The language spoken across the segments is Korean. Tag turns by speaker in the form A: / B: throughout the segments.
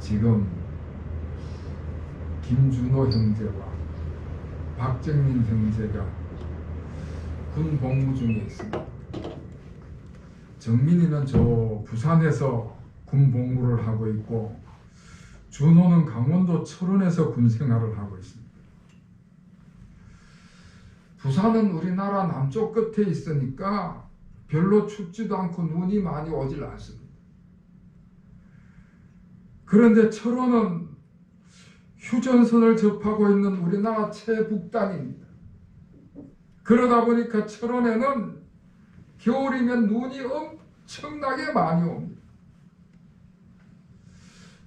A: 지금 김준호 형제와 박정민 형제가 군 복무 중에 있습니다. 정민이는 저 부산에서 군 복무를 하고 있고, 준호는 강원도 철원에서 군 생활을 하고 있습니다. 부산은 우리나라 남쪽 끝에 있으니까 별로 춥지도 않고 눈이 많이 오질 않습니다. 그런데 철원은 휴전선을 접하고 있는 우리나라 최북단입니다. 그러다 보니까 철원에는 겨울이면 눈이 엄청나게 많이 옵니다.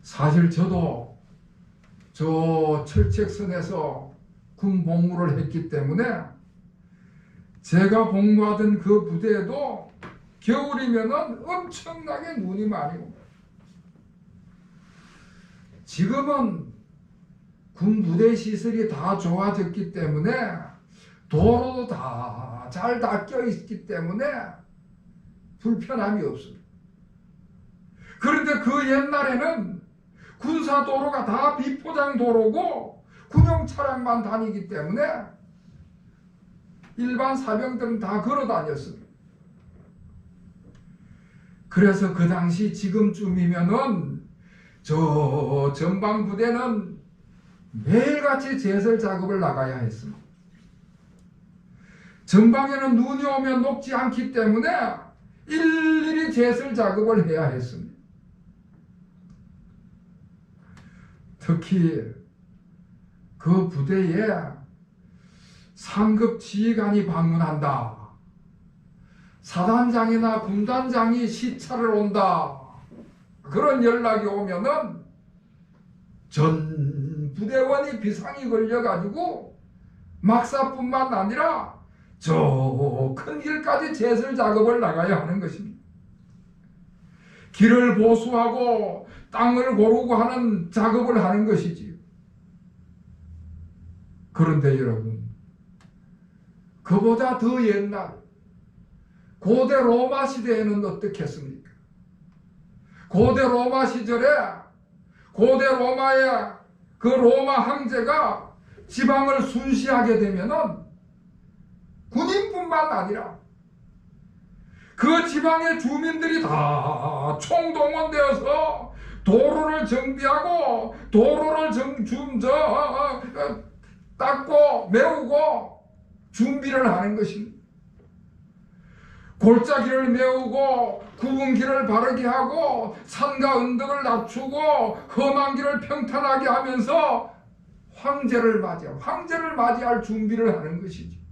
A: 사실 저도 저 철책선에서 군 복무를 했기 때문에 제가 복무하던 그 부대에도 겨울이면 엄청나게 눈이 많이 옵니다. 지금은 군 부대 시설이 다 좋아졌기 때문에 도로도 다 잘 닦여 있기 때문에 불편함이 없습니다. 그런데 그 옛날에는 군사도로가 다 비포장 도로고 군용 차량만 다니기 때문에 일반 사병들은 다 걸어 다녔습니다. 그래서 그 당시 지금쯤이면은 저 전방부대는 매일같이 제설 작업을 나가야 했습니다. 전방에는 눈이 오면 녹지 않기 때문에 일일이 제설 작업을 해야 했습니다. 특히 그 부대에 상급 지휘관이 방문한다, 사단장이나 군단장이 시찰을 온다, 그런 연락이 오면은 전 부대원이 비상이 걸려가지고 막사뿐만 아니라 저 큰 길까지 제설 작업을 나가야 하는 것입니다. 길을 보수하고 땅을 고르고 하는 작업을 하는 것이지요. 그런데 여러분, 그보다 더 옛날 고대 로마 시대에는 어떻겠습니까? 고대 로마 시절에 고대 로마의 그 로마 황제가 지방을 순시하게 되면은 군인뿐만 아니라 그 지방의 주민들이 다 총동원되어서 도로를 정비하고 도로를 닦고 메우고 준비를 하는 것입니다. 골짜기를 메우고 굽은 길을 바르게 하고 산과 언덕을 낮추고 험한 길을 평탄하게 하면서 황제를 맞이할 준비를 하는 것이지.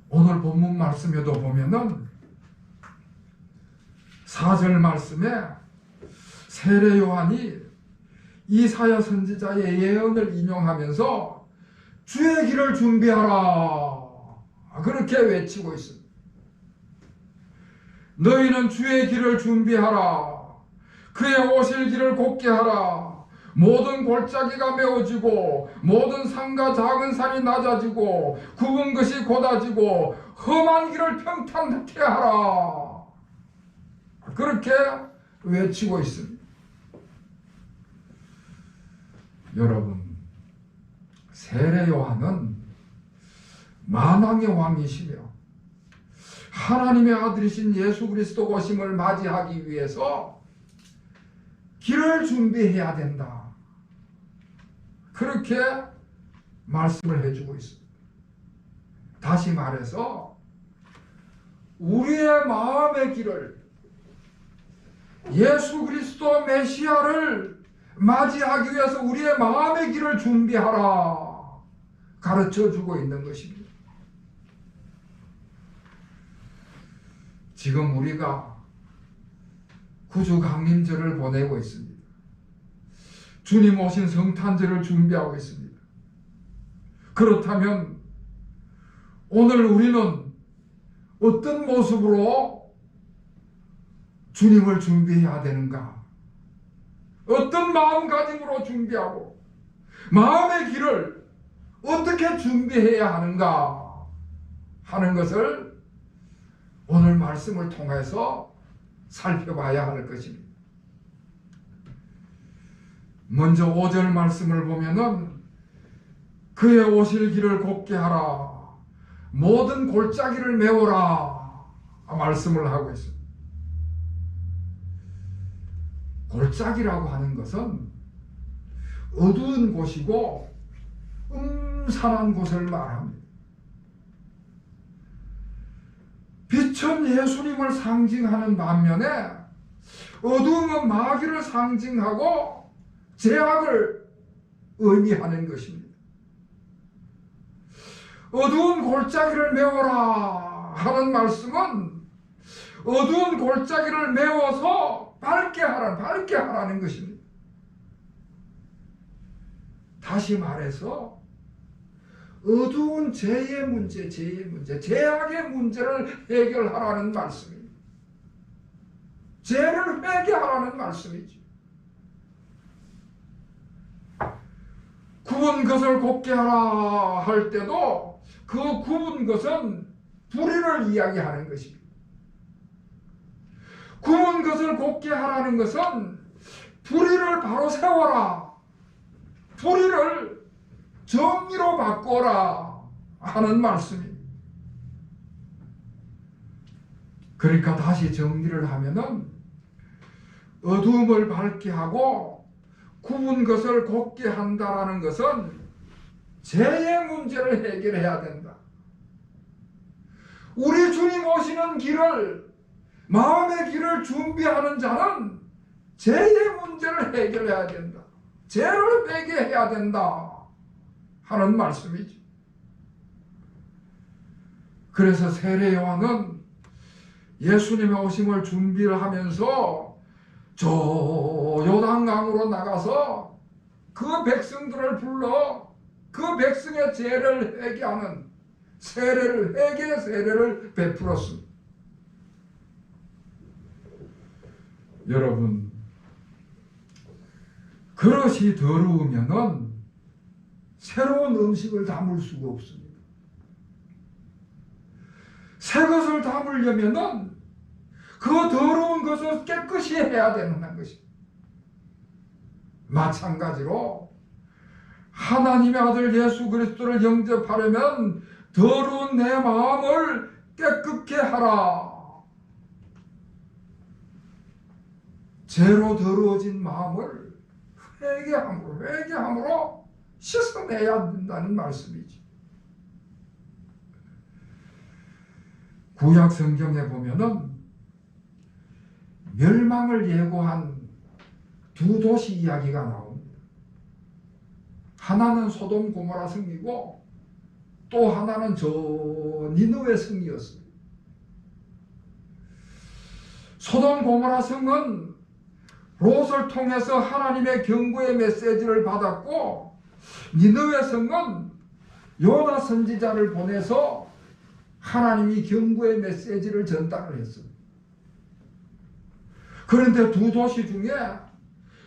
A: 오늘 본문 말씀에도 보면은 4절 말씀에 세례 요한이 이사야 선지자의 예언을 인용하면서 주의 길을 준비하라, 그렇게 외치고 있습니다. 너희는 주의 길을 준비하라, 그의 오실 길을 곧게 하라. 모든 골짜기가 메워지고 모든 산과 작은 산이 낮아지고 굽은 것이 곧아지고 험한 길을 평탄하게 하라, 그렇게 외치고 있습니다. 여러분, 세례 요한은 만왕의 왕이시며 하나님의 아들이신 예수 그리스도 오심을 맞이하기 위해서 길을 준비해야 된다, 그렇게 말씀을 해주고 있습니다. 다시 말해서 우리의 마음의 길을, 예수 그리스도 메시아를 맞이하기 위해서 우리의 마음의 길을 준비하라, 가르쳐주고 있는 것입니다. 지금 우리가 구주강림절을 보내고 있습니다. 주님 오신 성탄절을 준비하고 있습니다. 그렇다면 오늘 우리는 어떤 모습으로 주님을 준비해야 되는가? 어떤 마음가짐으로 준비하고 마음의 길을 어떻게 준비해야 하는가 하는 것을 오늘 말씀을 통해서 살펴봐야 할 것입니다. 먼저 5절 말씀을 보면은 그의 오실 길을 곱게 하라, 모든 골짜기를 메워라 말씀을 하고 있습니다. 골짜기라고 하는 것은 어두운 곳이고 음산한 곳을 말합니다. 빛은 예수님을 상징하는 반면에 어두움은 마귀를 상징하고 죄악을 의미하는 것입니다. 어두운 골짜기를 메워라 하는 말씀은 어두운 골짜기를 메워서 밝게 하라는 것입니다. 다시 말해서 어두운 죄의 문제, 죄악의 문제를 해결하라는 말씀입니다. 죄를 회개하라는 말씀이죠. 굽은 것을 곱게 하라 할 때도 그 굽은 것은 불의를 이야기하는 것입니다. 굽은 것을 곱게 하라는 것은 불의를 바로 세워라, 불의를 정의로 바꿔라 하는 말씀입니다. 그러니까 다시 정리를 하면은 어두움을 밝게 하고 굽은 것을 곱게 한다라는 것은 죄의 문제를 해결해야 된다. 우리 주님 오시는 길을, 마음의 길을 준비하는 자는 죄의 문제를 해결해야 된다. 죄를 회개해야 된다 하는 말씀이죠. 그래서 세례 요한은 예수님의 오심을 준비를 하면서 저 요단강으로 나가서 그 백성들을 불러 그 백성의 죄를 회개하는 회개의 세례를 베풀었습니다. 여러분, 그릇이 더러우면은 새로운 음식을 담을 수가 없습니다. 새 것을 담으려면은 그 더러운 것을 깨끗이 해야 되는 것입니다. 마찬가지로 하나님의 아들 예수 그리스도를 영접하려면 더러운 내 마음을 깨끗게 하라. 죄로 더러워진 마음을 회개함으로 씻어내야 된다는 말씀이지. 구약 성경에 보면은 멸망을 예고한 두 도시 이야기가 나옵니다. 하나는 소돔 고모라 성이고 또 하나는 저 니느웨 성이었습니다. 소돔 고모라 성은 롯을 통해서 하나님의 경고의 메시지를 받았고, 니느웨 성은 요나 선지자를 보내서 하나님이 경고의 메시지를 전달을 했습니다. 그런데 두 도시 중에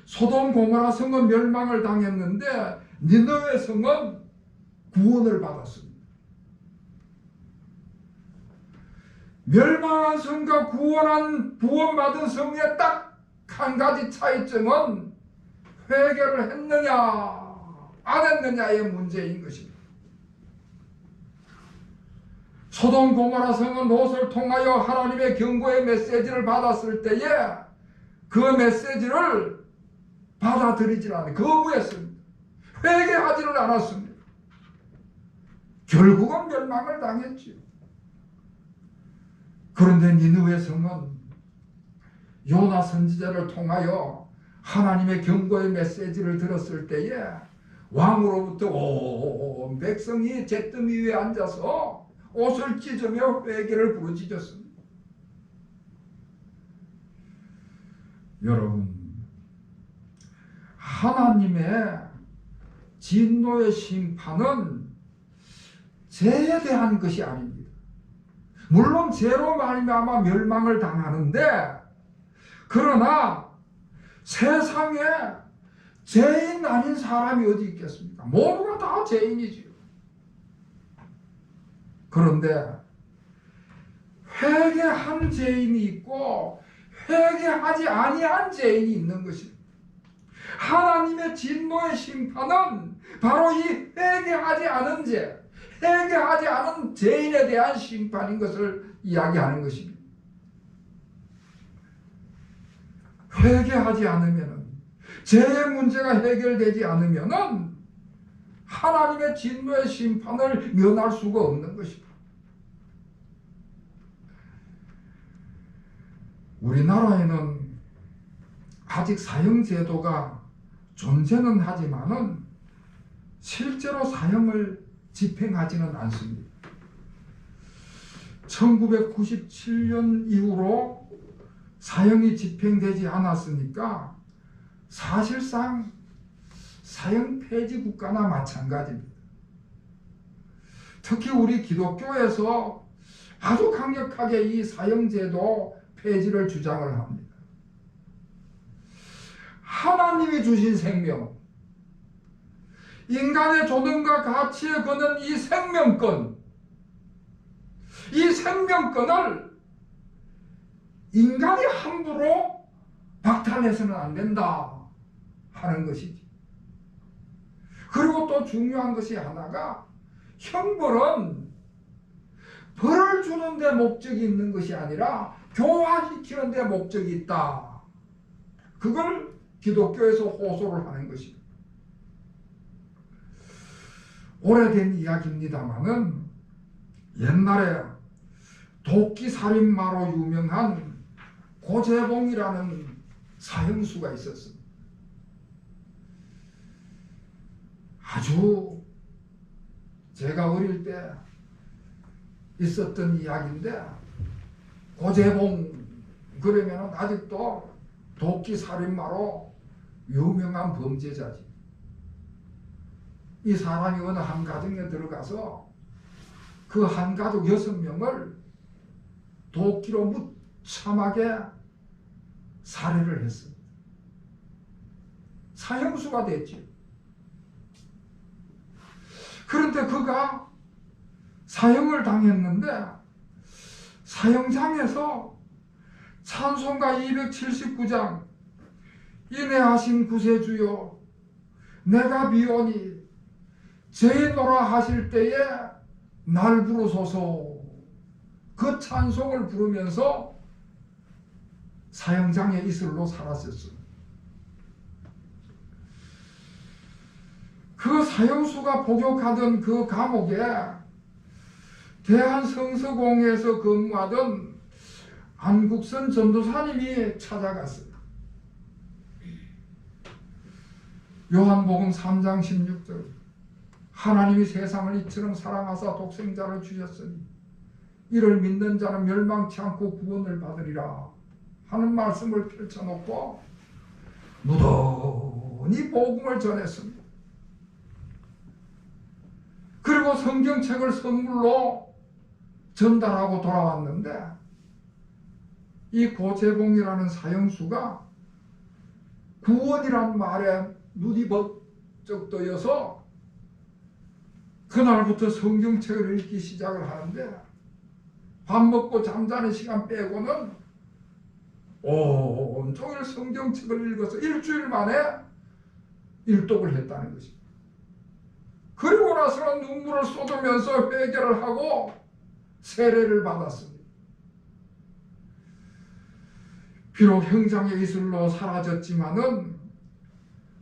A: 소돔 고모라 성은 멸망을 당했는데 니느웨 성은 구원을 받았습니다. 멸망한 성과 구원받은 성의 딱 한 가지 차이점은 회개를 했느냐 안 했느냐의 문제인 것입니다. 소돔 고모라 성은 롯을 통하여 하나님의 경고의 메시지를 받았을 때에 그 메시지를 받아들이질 않아요. 거부했습니다. 회개하지를 않았습니다. 결국은 멸망을 당했지요. 그런데 니느웨 성은 요나 선지자를 통하여 하나님의 경고의 메시지를 들었을 때에 왕으로부터 온 백성이 잿더미 위에 앉아서 옷을 찢으며 회개를 부르짖었습니다. 여러분, 하나님의 진노의 심판은 죄에 대한 것이 아닙니다. 물론 죄로 말미암아 멸망을 당하는데, 그러나 세상에 죄인 아닌 사람이 어디 있겠습니까? 모두가 다 죄인이지요. 그런데 회개한 죄인이 있고 회개하지 아니한 죄인이 있는 것입니다. 하나님의 진노의 심판은 바로 이 회개하지 않은 죄, 회개하지 않은 죄인에 대한 심판인 것을 이야기하는 것입니다. 회개하지 않으면, 죄의 문제가 해결되지 않으면 하나님의 진노의 심판을 면할 수가 없는 것입니다. 우리나라에는 아직 사형제도가 존재는 하지만은 실제로 사형을 집행하지는 않습니다. 1997년 이후로 사형이 집행되지 않았으니까 사실상 사형 폐지 국가나 마찬가지입니다. 특히 우리 기독교에서 아주 강력하게 이 사형제도 폐지를 주장을 합니다. 하나님이 주신 생명, 인간의 존엄과 가치에 거는 이 생명권, 이 생명권을 인간이 함부로 박탈해서는 안 된다 하는 것이지. 그리고 또 중요한 것이 하나가, 형벌은 벌을 주는 데 목적이 있는 것이 아니라 교화시키는 데 목적이 있다. 그걸 기독교에서 호소를 하는 것입니다. 오래된 이야기입니다마는 옛날에 도끼살인마로 유명한 고재봉이라는 사형수가 있었습니다. 아주 제가 어릴 때 있었던 이야기인데, 고재봉 그러면 아직도 도끼살인마로 유명한 범죄자지. 이 사람이 어느 한 가정에 들어가서 그 한 가족 6명을 도끼로 무참하게 살해를 했습니다. 사형수가 됐지. 그런데 그가 사형을 당했는데 사형장에서 찬송가 279장 인애하신 구세주여 내가 비오니 죄인노라 하실 때에 날 부르소서, 그 찬송을 부르면서 사형장의 이슬로 살았었습니다. 그 사형수가 복역하던 그 감옥에 대한성서공회에서 근무하던 안국선 전도사님이 찾아갔어요. 요한복음 3장 16절 하나님이 세상을 이처럼 사랑하사 독생자를 주셨으니 이를 믿는 자는 멸망치 않고 구원을 받으리라 하는 말씀을 펼쳐놓고 무던히 복음을 전했습니다. 그리고 성경책을 선물로 전달하고 돌아왔는데, 이 고재봉이라는 사형수가 구원이란 말에 눈이 번쩍 떠여서 그날부터 성경책을 읽기 시작을 하는데, 밥 먹고 잠자는 시간 빼고는 온종일 성경책을 읽어서 일주일 만에 일독을 했다는 것입니다. 그리고 나서는 눈물을 쏟으면서 회개를 하고 세례를 받았습니다. 비록 형장의 이슬로 사라졌지만은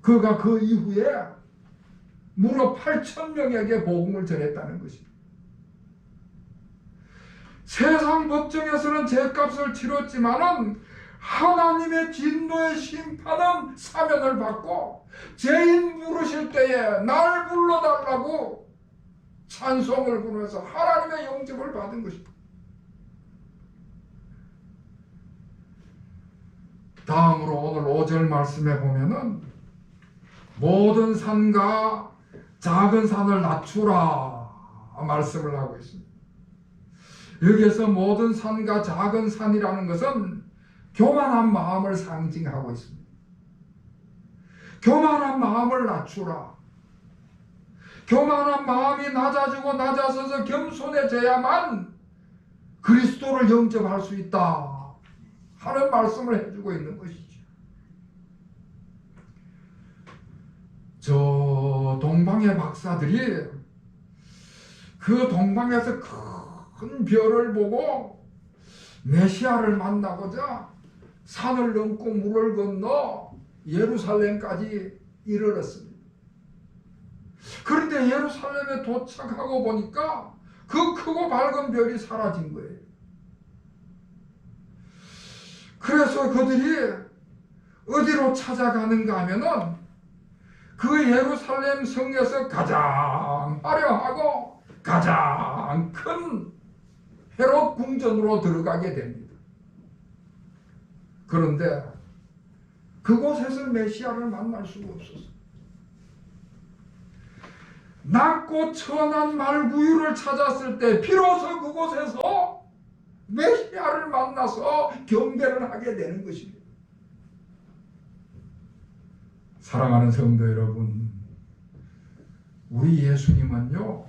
A: 그가 그 이후에 무려 8,000명에게 복음을 전했다는 것입니다. 세상 법정에서는 죄값을 치렀지만은 하나님의 진노의 심판은 사면을 받고 죄인 부르실 때에 날 불러달라고 찬송을 부르면서 하나님의 영접을 받은 것입니다. 다음으로 오늘 5절 말씀에 보면은 모든 산과 작은 산을 낮추라 말씀을 하고 있습니다. 여기에서 모든 산과 작은 산이라는 것은 교만한 마음을 상징하고 있습니다. 교만한 마음을 낮추라. 교만한 마음이 낮아지고 낮아서서 겸손해져야만 그리스도를 영접할 수 있다 하는 말씀을 해주고 있는 것이죠. 저 동방의 박사들이 그 동방에서 큰 별을 보고 메시아를 만나고자 산을 넘고 물을 건너 예루살렘까지 이르렀습니다. 그런데 예루살렘에 도착하고 보니까 그 크고 밝은 별이 사라진 거예요. 그래서 그들이 어디로 찾아가는가 하면은 그 예루살렘 성에서 가장 화려하고 가장 큰 헤롯 궁전으로 들어가게 됩니다. 그런데 그곳에서 메시아를 만날 수가 없었어요. 낮고 천한 말구유를 찾았을 때 비로소 그곳에서 메시아를 만나서 경배를 하게 되는 것입니다. 사랑하는 성도 여러분, 우리 예수님은요,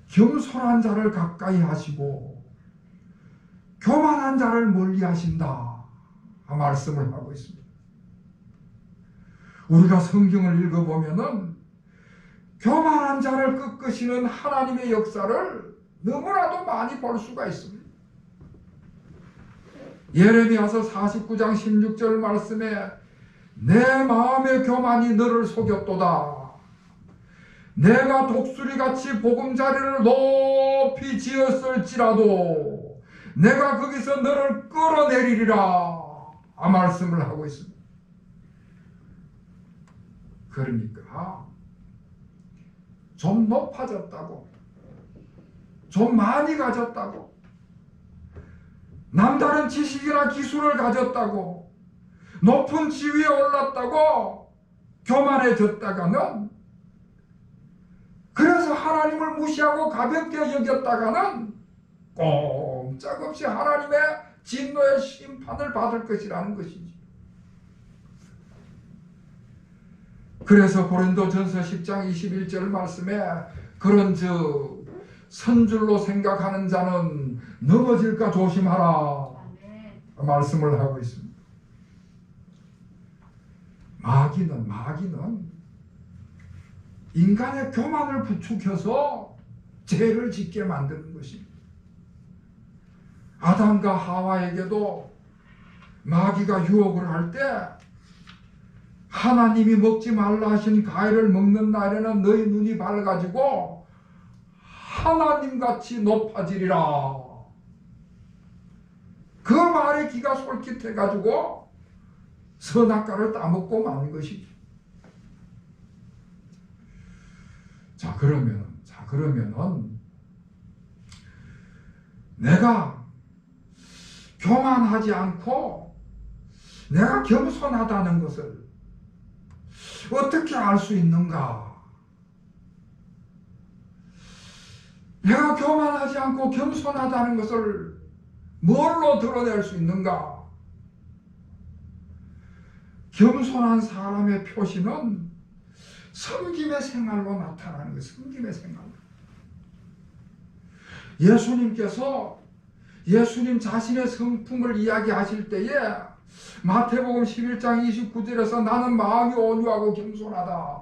A: 겸손한 자를 가까이 하시고 교만한 자를 멀리 하신다 말씀을 하고 있습니다. 우리가 성경을 읽어보면은 교만한 자를 꺾으시는 하나님의 역사를 너무나도 많이 볼 수가 있습니다. 예레미야서 49장 16절 말씀에 내 마음의 교만이 너를 속였도다. 내가 독수리같이 보금자리를 높이 지었을지라도 내가 거기서 너를 끌어내리리라 말씀을 하고 있습니다. 그러니까 좀 높아졌다고, 좀 많이 가졌다고, 남다른 지식이나 기술을 가졌다고, 높은 지위에 올랐다고 교만해졌다가는, 그래서 하나님을 무시하고 가볍게 여겼다가는 꼼짝없이 하나님의 진노의 심판을 받을 것이라는 것이지. 그래서 고린도전서 10장 21절 말씀에 그런즉 선줄로 생각하는 자는 넘어질까 조심하라 말씀을 하고 있습니다. 마귀는 인간의 교만을 부추겨서 죄를 짓게 만드는 것입니다. 아담과 하와에게도 마귀가 유혹을 할 때 하나님이 먹지 말라 하신 과일을 먹는 날에는 너희 눈이 밝아지고 하나님같이 높아지리라. 그 말에 기가 솔깃해가지고 선악과를 따먹고 마는 것이죠. 자 그러면은 내가 교만하지 않고 내가 겸손하다는 것을 어떻게 알 수 있는가? 내가 교만하지 않고 겸손하다는 것을 뭘로 드러낼 수 있는가? 겸손한 사람의 표시는 섬김의 생활로 나타나는 거예요. 섬김의 생활. 예수님께서 예수님 자신의 성품을 이야기하실 때에 마태복음 11장 29절에서 나는 마음이 온유하고 겸손하다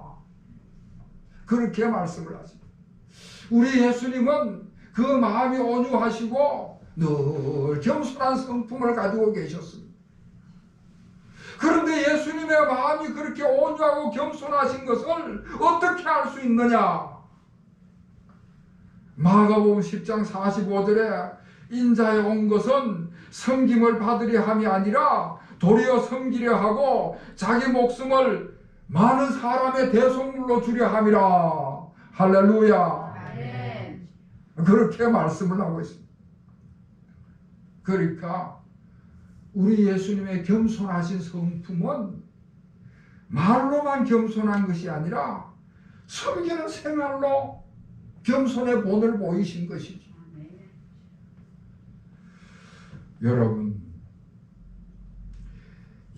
A: 그렇게 말씀을 하십니다. 우리 예수님은 그 마음이 온유하시고 늘 겸손한 성품을 가지고 계셨습니다. 그런데 예수님의 마음이 그렇게 온유하고 겸손하신 것을 어떻게 알 수 있느냐? 마가복음 10장 45절에 인자에 온 것은 섬김을 받으려 함이 아니라 도리어 섬기려 하고 자기 목숨을 많은 사람의 대속물로 주려 함이라. 할렐루야. 아멘. 그렇게 말씀을 하고 있습니다. 그러니까 우리 예수님의 겸손하신 성품은 말로만 겸손한 것이 아니라 섬기는 생활로 겸손의 본을 보이신 것이죠. 여러분,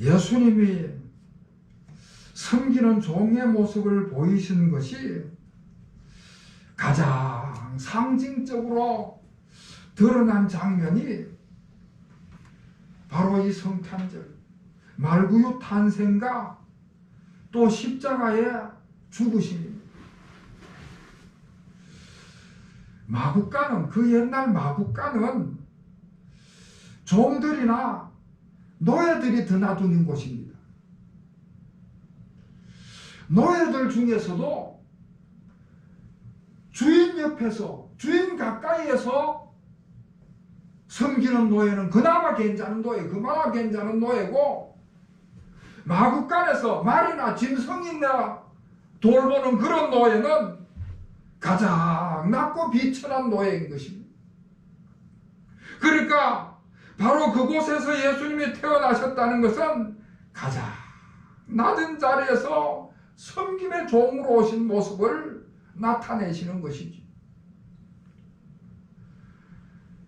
A: 예수님이 섬기는 종의 모습을 보이신 것이 가장 상징적으로 드러난 장면이 바로 이 성탄절, 말구유 탄생과 또 십자가에 죽으심입니다. 마구간은, 그 옛날 마구간은 종들이나 노예들이 드나드는 곳입니다. 노예들 중에서도 주인 옆에서, 주인 가까이에서 섬기는 노예는 그나마 괜찮은 노예고, 마구간에서 말이나 짐승이나 돌보는 그런 노예는 가장 낮고 비천한 노예인 것입니다. 그러니까 바로 그곳에서 예수님이 태어나셨다는 것은 가장 낮은 자리에서 섬김의 종으로 오신 모습을 나타내시는 것이지.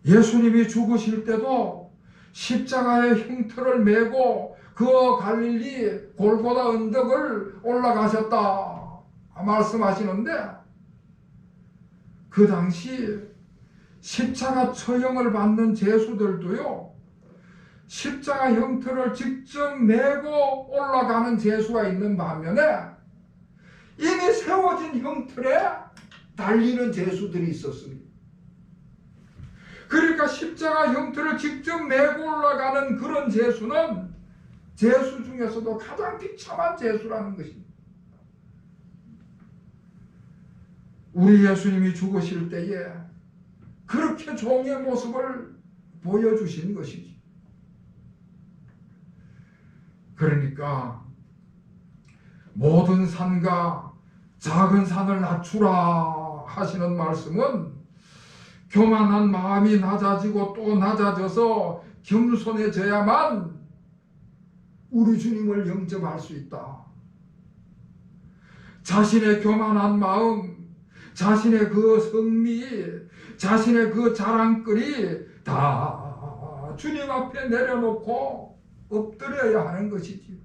A: 예수님이 죽으실 때도 십자가의 흉터를 메고 그 갈릴리 골고다 언덕을 올라가셨다 말씀하시는데, 그 당시 십자가 처형을 받는 제수들도요, 십자가 형태를 직접 메고 올라가는 제수가 있는 반면에 이미 세워진 형틀에 달리는 제수들이 있었습니다. 그러니까 십자가 형틀을 직접 메고 올라가는 그런 제수는 제수 중에서도 가장 비참한 제수라는 것입니다. 우리 예수님이 죽으실 때에 그렇게 종의 모습을 보여주신 것이지. 그러니까 모든 산과 작은 산을 낮추라 하시는 말씀은 교만한 마음이 낮아지고 또 낮아져서 겸손해져야만 우리 주님을 영접할 수 있다. 자신의 교만한 마음, 자신의 그 성미, 자신의 그 자랑거리 다 주님 앞에 내려놓고 엎드려야 하는 것이지.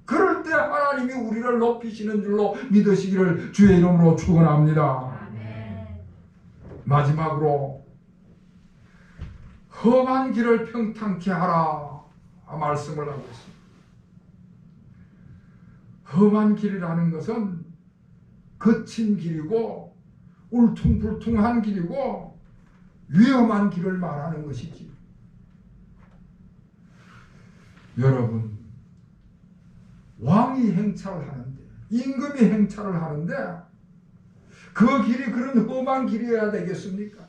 A: 그럴 때 하나님이 우리를 높이시는 줄로 믿으시기를 주의 이름으로 축원합니다. 마지막으로 험한 길을 평탄케 하라 말씀을 하고 있습니다. 험한 길이라는 것은 거친 길이고 울퉁불퉁한 길이고 위험한 길을 말하는 것이지. 여러분, 왕이 행차를 하는데, 임금이 행차를 하는데 그 길이 그런 험한 길이어야 되겠습니까?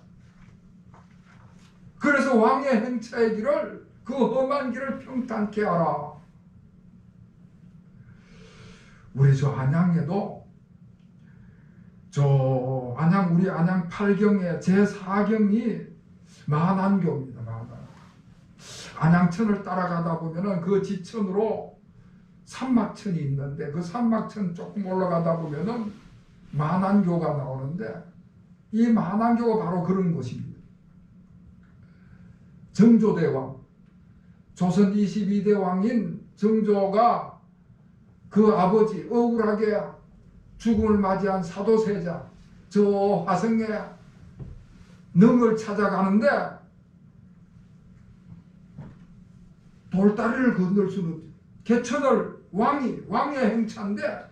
A: 그래서 왕의 행차의 길을, 그 험한 길을 평탄케 하라. 우리 저 안양에도 우리 안양 8경에 제4경이 만안교입니다. 안양천을 따라가다 보면은 그 지천으로 산막천이 있는데, 그 산막천 조금 올라가다 보면은 만안교가 나오는데, 이 만안교가 바로 그런 곳입니다. 정조대왕, 조선 22대 왕인 정조가 그 아버지 억울하게 죽음을 맞이한 사도세자 저 화성에 능을 찾아가는데 돌다리를 건널 수는 없죠. 개천을 왕의 행차인데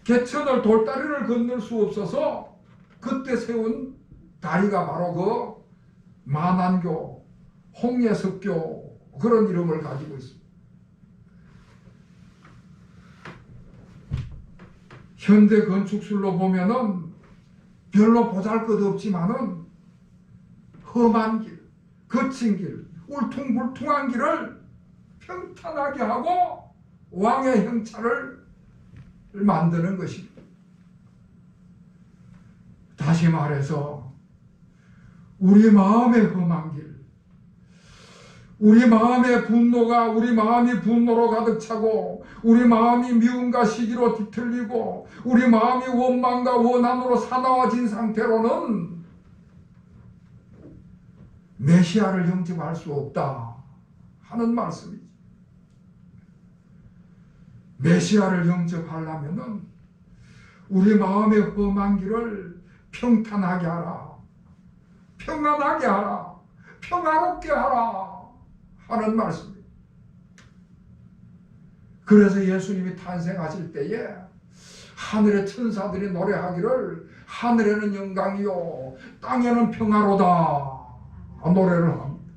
A: 개천을 돌다리를 건널 수 없어서 그때 세운 다리가 바로 그 만안교, 홍예석교 그런 이름을 가지고 있습니다. 현대 건축술로 보면은 별로 보잘것없지만은 험한 길, 거친 길, 울퉁불퉁한 길을 평탄하게 하고 왕의 형차를 만드는 것입니다. 다시 말해서 우리 마음의 험한 길, 우리 마음의 분노가 우리 마음이 분노로 가득 차고 우리 마음이 미움과 시기로 뒤틀리고 우리 마음이 원망과 원한으로 사나워진 상태로는 메시아를 영접할 수 없다 하는 말씀이죠. 메시아를 영접하려면은 우리 마음의 험한 길을 평탄하게 하라, 평안하게 하라, 평화롭게 하라 하는 말씀입니다. 그래서 예수님이 탄생하실 때에 하늘의 천사들이 노래하기를 하늘에는 영광이요 땅에는 평화로다 노래를 합니다.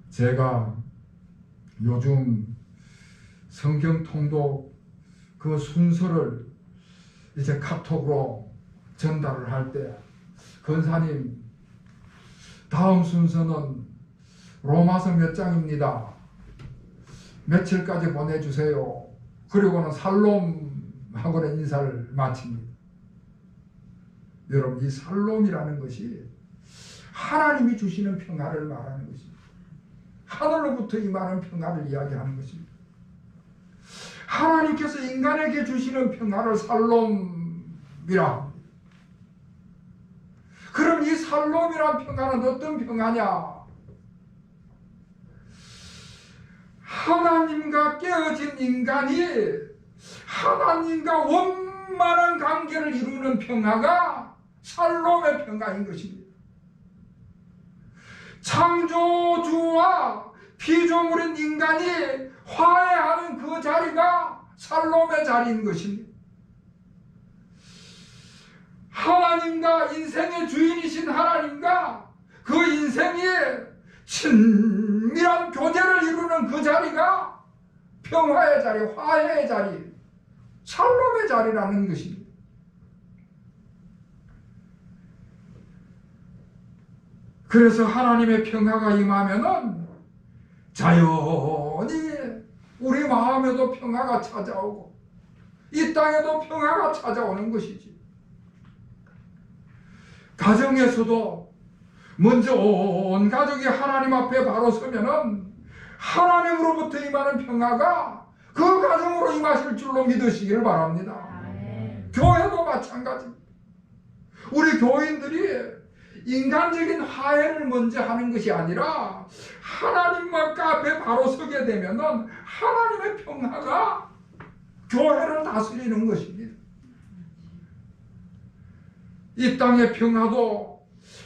A: 제가 요즘 성경 통독 그 순서를 이제 카톡으로 전달을 할 때 권사님 다음 순서는 로마서 몇 장입니다. 며칠까지 보내주세요. 그리고는 살롬하고는 인사를 마칩니다. 여러분 이 살롬이라는 것이 하나님이 주시는 평화를 말하는 것입니다. 하늘로부터 임하는 평화를 이야기하는 것입니다. 하나님께서 인간에게 주시는 평화를 살롬이라 합니다. 그럼 이 살롬이란 평화는 어떤 평화냐? 하나님과 깨어진 인간이 하나님과 원만한 관계를 이루는 평화가 살롬의 평화인 것입니다. 창조주와 피조물인 인간이 화해하는 그 자리가 살롬의 자리인 것입니다. 하나님과 인생의 주인이신 하나님과 그 인생의 친밀한 교제를 이루는 그 자리가 평화의 자리, 화해의 자리, 살롬의 자리라는 것입니다. 그래서 하나님의 평화가 임하면은 자연히 우리 마음에도 평화가 찾아오고 이 땅에도 평화가 찾아오는 것이지. 가정에서도 먼저 온 가족이 하나님 앞에 바로 서면은 하나님으로부터 임하는 평화가 그 가정으로 임하실 줄로 믿으시기를 바랍니다. 교회도 마찬가지입니다. 우리 교인들이 인간적인 화해를 먼저 하는 것이 아니라 하나님과 앞에 바로 서게 되면은 하나님의 평화가 교회를 다스리는 것입니다. 이 땅의 평화도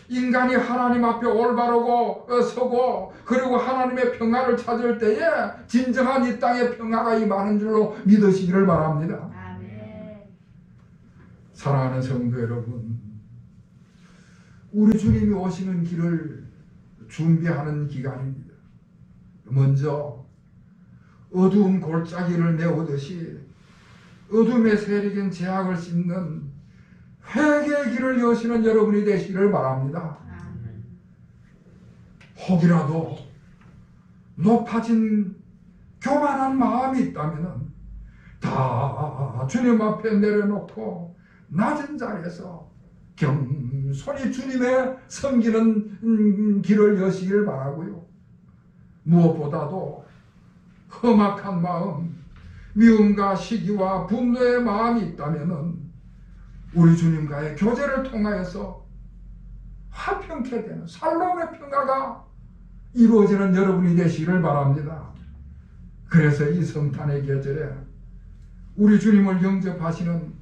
A: 인간이 하나님 앞에 올바르고 서고 그리고 하나님의 평화를 찾을 때에 진정한 이 땅의 평화가 임하는 줄로 믿으시기를 바랍니다. 아멘. 사랑하는 성도 여러분, 우리 주님이 오시는 길을 준비하는 기간입니다. 먼저 어두운 골짜기를 메우듯이 어둠의 세력인 죄악을 씹는 회개의 길을 여시는 여러분이 되시기를 바랍니다. 혹이라도 높아진 교만한 마음이 있다면 다 주님 앞에 내려놓고 낮은 자리에서 겸손히 주님의 섬기는 길을 여시길 바라고요. 무엇보다도 험악한 마음, 미움과 시기와 분노의 마음이 있다면 우리 주님과의 교제를 통하여서 화평케 되는 살롬의 평화가 이루어지는 여러분이 되시기를 바랍니다. 그래서 이 성탄의 계절에 우리 주님을 영접하시는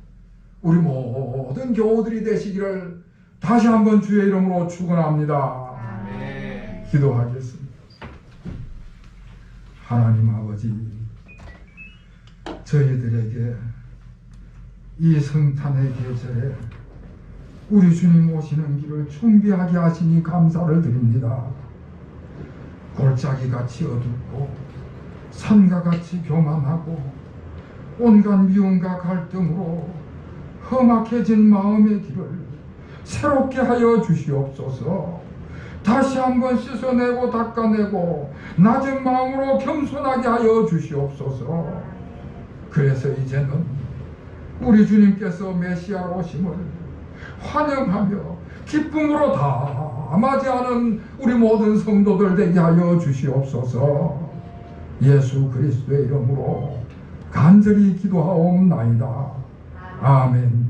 A: 우리 모든 교우들이 되시기를 다시 한번 주의 이름으로 축원합니다. 아멘. 기도하겠습니다. 하나님 아버지, 저희들에게 이 성탄의 계절에 우리 주님 오시는 길을 준비하게 하시니 감사를 드립니다. 골짜기같이 어둡고 산과같이 교만하고 온갖 미움과 갈등으로 험악해진 마음의 길을 새롭게 하여 주시옵소서. 다시 한번 씻어내고 닦아내고 낮은 마음으로 겸손하게 하여 주시옵소서. 그래서 이제는 우리 주님께서 메시아로 오심을 환영하며 기쁨으로 다 맞이하는 우리 모든 성도들 되게 하여 주시옵소서. 예수 그리스도의 이름으로 간절히 기도하옵나이다. 아멘.